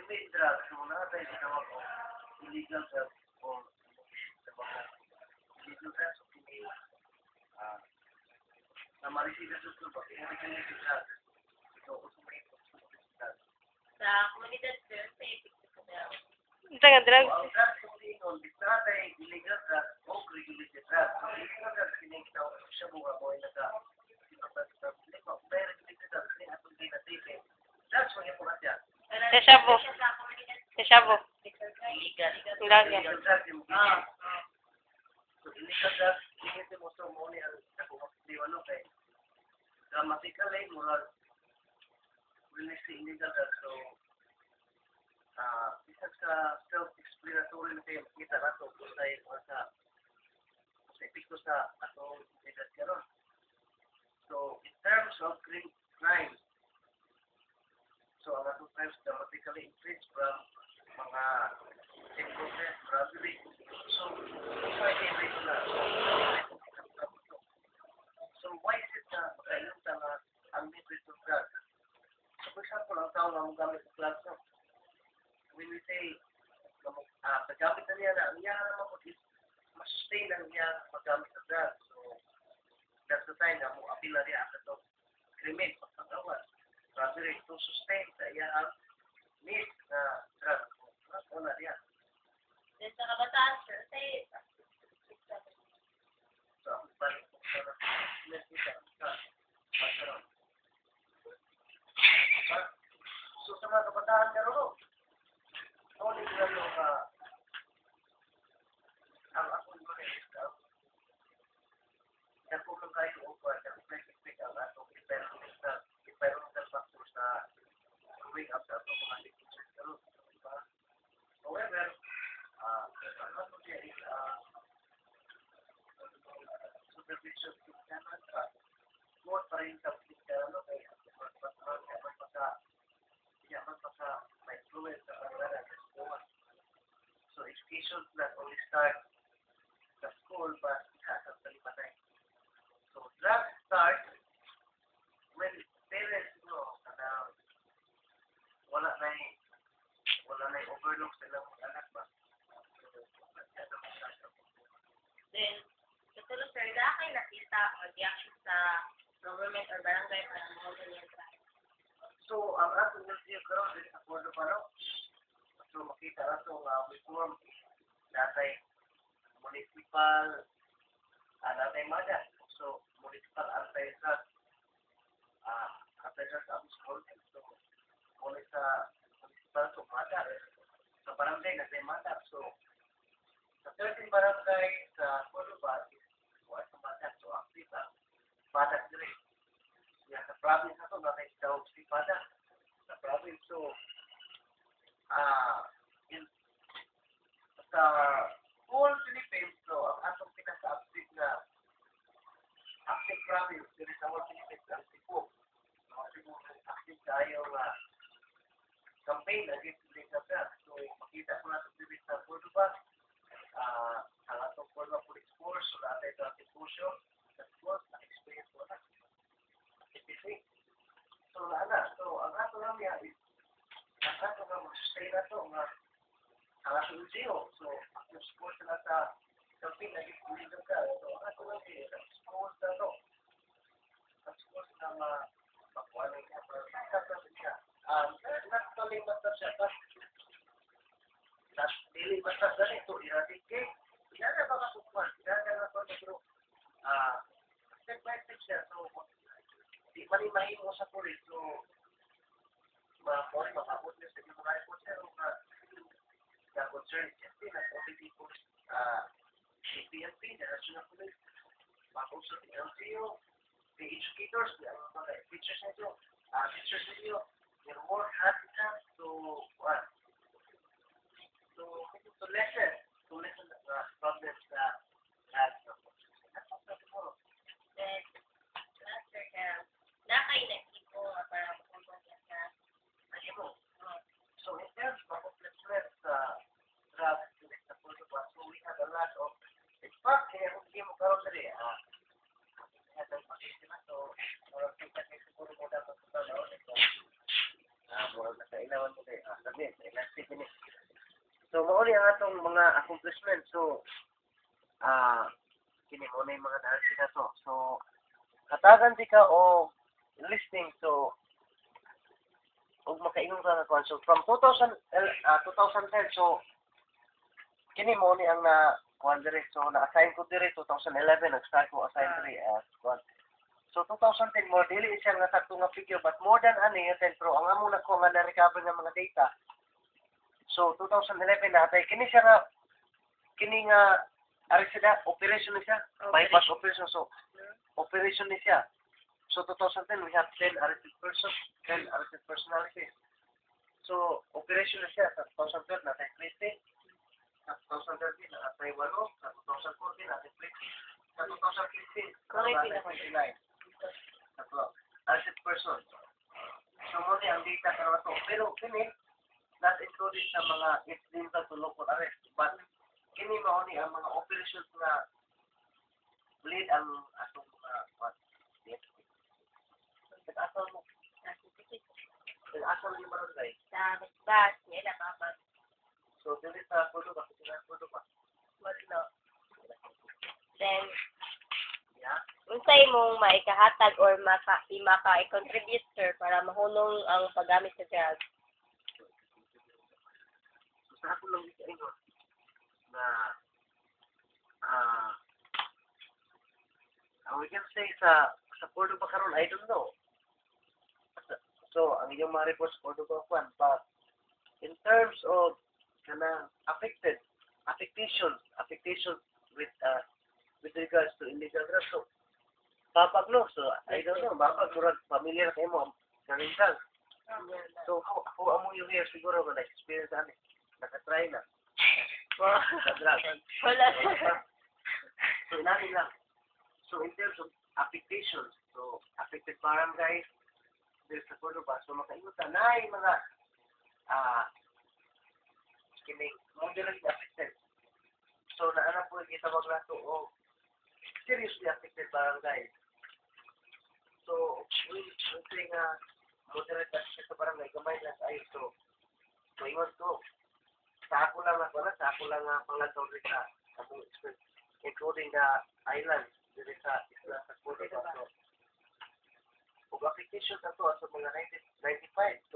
you may drugs, so nakatay sa tawag o illegal drugs o illegal drugs o kini na marisida sa sulba, kaya illegal drugs. So, kung may drugs. Sa komunidad sir, sa ipig ko daw. Ito nga, So, drugs. ang drugs kung tingin, bis nakatay illegal drugs o regulated drugs. So, illegal drugs kini kita siya buka mo ay naka Sa shabu. Sa shabu. Illegal. Lagi. Illegal drugs yung so, illegal drugs, hindi mo so mo ni ang nakumakdiwalo kay dramatically moral release the illegal drugs. So, isa sa self-explanatory na kayo kita na ito kung sa epekto sa atong edad karon. So, in terms of crime, so ang atong crimes dramatically increased from mga improvement, robbery. So, pwede rin na. So, why is it na magkailang na ang liquid of drugs? So, for example, ang tao na magamit ng drugs, no? When we say, pagamit na niya na, ang niya naman po is masustain ang niya magamit ng drugs. So, that's the time na mo apila niya ang itong krimen, pagkakawan, robbery, to sustain sa iya ang need na drugs. Wala niya. Then sa kabataan sir, sa So, ang balik ko sa so, sa mga kabataan karon, only sila yung ang akong mga kung kung kayo o kung nag-expect ang atong environmental factors na growing up sa atong mga literature karon. However, ang atong siya is supervision naman more pa rin sa pagkakaroon kay may influence sa pagkakaroon sa school. So, education not only start sa school but sa palimatay. So, drugs start when parents know na wala na overlook sa ilang mga anak ba. then katulad sir, dahil kayo nakita o reaction sa government or barangay para mga ganyan sa So, ang atong museum karon din sa Puerto Paro. So, makita nato nga reform natay municipal natay MADA. So, municipal anti-drug abuse control. So, muli sa municipal so MADA. Sa barangay natay MADA. So, sa 13 barangay sa Puerto Paro wala sa MADA. So, active ang MADA dire. Yeah, sa province na ito, natay daw si MADA. Sa province. So, sa whole Philippines, so, ang atong pinaka-active na active province, dito sa whole Philippines, ang Cebu. Cebu, active tayo campaign against illegal drugs. So, makita ko na sa Philippines sa Puerto Paz, ang atong Puerto Police Force, so, natay traffic push-up, sa schools, na-experience mo na. EPC. So, so, ang ato lang niya is, ang ato nga mag-sustain na ito, ang ato museo. So, ang schools na sa campaign against illegal drugs. So, ang ato lang niya, ang schools na ito. Ang schools na makuha niya. Niya. Not basta siya, but dili basta ganito, eradicate. Yan na ba kasukuan? Yan na ba pero step by step siya. So, di malimahin mo sa pulis. So, makabot niya sa mga report siya. Na concerned siyempre na OPD Police, PNP, the National Police, mag-usap ng LGU, the educators, mga teachers nito, they're more hesitant to lessen the problems that has then last sir na kayo nag-ipo para makumpanya sa Ayun. So, in terms of complex drugs sa Puerto Paz, so we have a lot of, in fact, kung hindi mo karoon dali, hatang pag-isip na, so, marang kita kayo siguro mo dapat sa tao, ito, murag na kailangan mo kayo, sabihin, 50 minutes. So, mauli ang atong mga accomplishments. So, kini mo na yung mga dahil sila to. So, katagan di ka o listening. So, huwag makaingon ka na. So, from 2010, so, kini mo ni ang kuhan diri. So, na-assign ko diri 2011. Nag-start ko assign diri. So, 2010 more, dili siya nga sakto nga figure, but more than ano yun, pero ang amo na ko nga na-recover ng mga data. So, 2011 na, kini siya nga, kini nga, operation ni siya, bypass operation, so, operation ni siya. So, 2010, we have 10 arrested persons, 10 arrested personalities. So, operation na siya, sa 2012, natay 20, sa 2013, natay 8, sa 2014, natay 20, sa 2015, natay 29. Arrested person. So, muna ang data ka naman to. Pero, kini, not included sa mga incidental to local arrest. But, kini mauni ang mga operations na lead ang atong what? Nag-asal mo. Nag-asal yung barangay. Sa bas, niya na kapag So, dili sa pulo ba? Kasi na pulo ba? wala. Then, Yeah. unsay mong maikahatag or maka-contribute sir para mahunong ang paggamit sa drugs? So, sa ako lang isa ingon na we can say sa Puerto Bacaron, I don't know. So, ang inyong mga reports Puerto Bacaron, but in terms of affectation with regards to illegal drugs, so, babag no, so, I don't know, babag, murag, familiar kayo mo, galing drugs. So, ako amo yung here, siguro, na experience ani, nakatry na. Sa drugs. Wala. So, inanin lang. So, in terms of affectations, so, affected barangays, there's sa Puerto ba, so, makaingutan na yung mga, kining, moderately affected. So, naanap po yung itawag na to, seriously affected barangays. So, we say nga, moderate affected sa barangay, gamay lang tayo. So, ingon ko, sa ako lang pangatawag rin sa akong experience, including the island, dito sa isla sa Puerto Bacaron. Kung application na to, sa mga 1995,